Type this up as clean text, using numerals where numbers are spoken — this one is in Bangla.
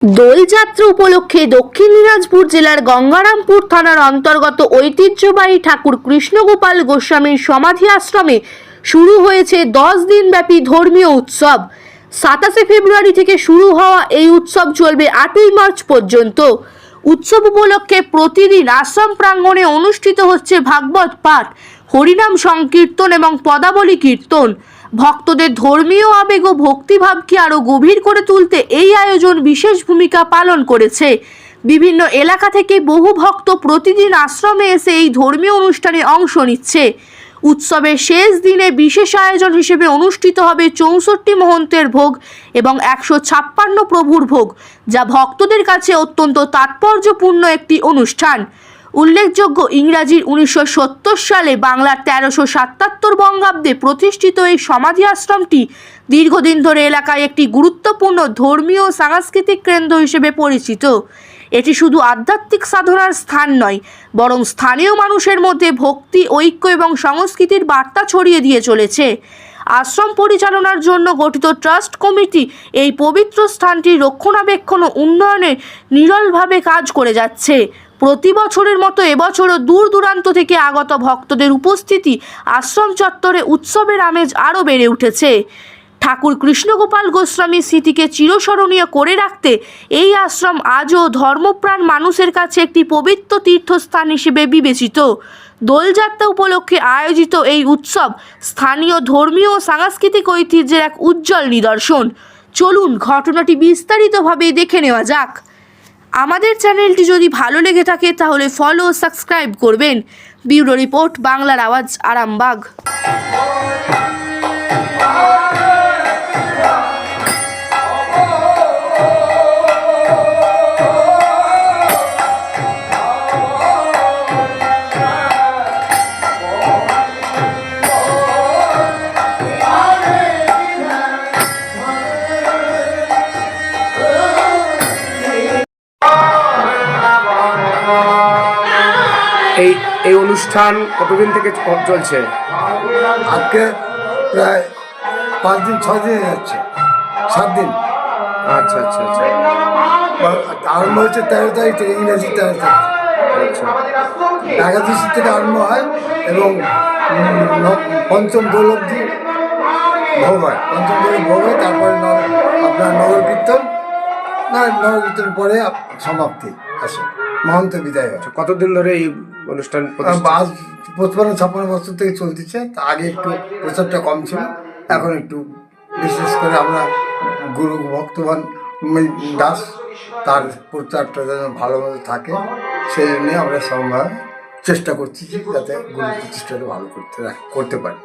দোলযাত্রা উপলক্ষে দক্ষিণ দিনাজপুর জেলার গঙ্গারামপুর থানার অন্তর্গত ঐতিহ্যবাহী ঠাকুর কৃষ্ণগোপাল গোস্বামীর সমাধি আশ্রমে শুরু হয়েছে 10 দিনব্যাপী ধর্মীয় উৎসব। 27 ফেব্রুয়ারি থেকে শুরু হওয়া এই উৎসব চলবে 8ই মার্চ পর্যন্ত। উৎসব উপলক্ষে প্রতিদিন আশ্রম প্রাঙ্গণে অনুষ্ঠিত হচ্ছে ভাগবত পাঠ, হরিনাম সংকীর্তন এবং পদাবলী কীর্তন। ভক্তদের ধর্মীয় আবেগ ও ভক্তিভাবকে আরও গভীর করে তুলতে এই আয়োজন বিশেষ ভূমিকা পালন করেছে। বিভিন্ন এলাকা থেকে বহু ভক্ত প্রতিদিন আশ্রমে এসে এই ধর্মীয় অনুষ্ঠানে অংশ নিচ্ছে। উৎসবের শেষ দিনে বিশেষ আয়োজন হিসেবে অনুষ্ঠিত হবে 64 মহন্তের ভোগ এবং 156 প্রভুর ভোগ, যা ভক্তদের কাছে অত্যন্ত তাৎপর্যপূর্ণ একটি অনুষ্ঠান। উল্লেখযোগ্য, ইংরাজির 1970 সালে বাংলার 1377 বঙ্গাব্দে প্রতিষ্ঠিত এই সমাধি আশ্রমটি দীর্ঘদিন ধরে এলাকায় একটি গুরুত্বপূর্ণ ধর্মীয় ও সাংস্কৃতিক কেন্দ্র হিসেবে পরিচিত। এটি শুধু আধ্যাত্মিক সাধনার স্থান নয়, বরং স্থানীয় মানুষের মধ্যে ভক্তি, ঐক্য এবং সংস্কৃতির বার্তা ছড়িয়ে দিয়ে চলেছে। আশ্রম পরিচালনার জন্য গঠিত ট্রাস্ট কমিটি এই পবিত্র স্থানটির রক্ষণাবেক্ষণ ও উন্নয়নে নিরলসভাবে কাজ করে যাচ্ছে। প্রতি বছরের মতো এবছরও দূর দূরান্ত থেকে আগত ভক্তদের উপস্থিতি আশ্রম চত্বরে উৎসবের আমেজ আরও বেড়ে উঠেছে। ঠাকুর কৃষ্ণগোপাল গোস্বামীর স্মৃতিকে চিরস্মরণীয় করে রাখতে এই আশ্রম আজও ধর্মপ্রাণ মানুষের কাছে একটি পবিত্র তীর্থস্থান হিসেবে বিবেচিত। দোলযাত্রা উপলক্ষে আয়োজিত এই উৎসব স্থানীয় ধর্মীয় ও সাংস্কৃতিক ঐতিহ্যের এক উজ্জ্বল নিদর্শন। চলুন ঘটনাটি বিস্তারিতভাবে দেখে নেওয়া যাক। আমাদের চ্যানেলটি যদি ভালো লেগে থাকে তাহলে ফলো ও সাবস্ক্রাইব করবেন। ব্যুরো রিপোর্ট, বাংলার আওয়াজ, আরামবাগ। এই অনুষ্ঠান কতদিন থেকে চলছে? আজকে প্রায় 5 দিন 6 দিন যাচ্ছে, 7 দিন। আচ্ছা আচ্ছা আচ্ছা আরম্ভ হয়েছে 13 তারিখ থেকে, ইংরেজি 13 তারিখ। আচ্ছা, একাদশী থেকে আরম্ভ হয় এবং পঞ্চম দোল অবধি ভোগ হয়। পঞ্চম দোলে ভোগ হয়, তারপরে আপনার নগর কীর্তন পরে সমাপ্তি আসে, মহন্ত বিদায় হয়। কতদিন ধরে এই অনুষ্ঠান? আজ 55-56 বছর থেকে চলতেছে। আগে একটু প্রচারটা কম ছিল, এখন একটু বিশেষ করে আমরা গুরু ভক্তবান দাস, তার প্রচারটা যেন ভালোভাবে থাকে সেই জন্যে আমরা সবভাবে চেষ্টা করছি যাতে গুরু প্রতিষ্ঠাটা ভালো করতে পারি।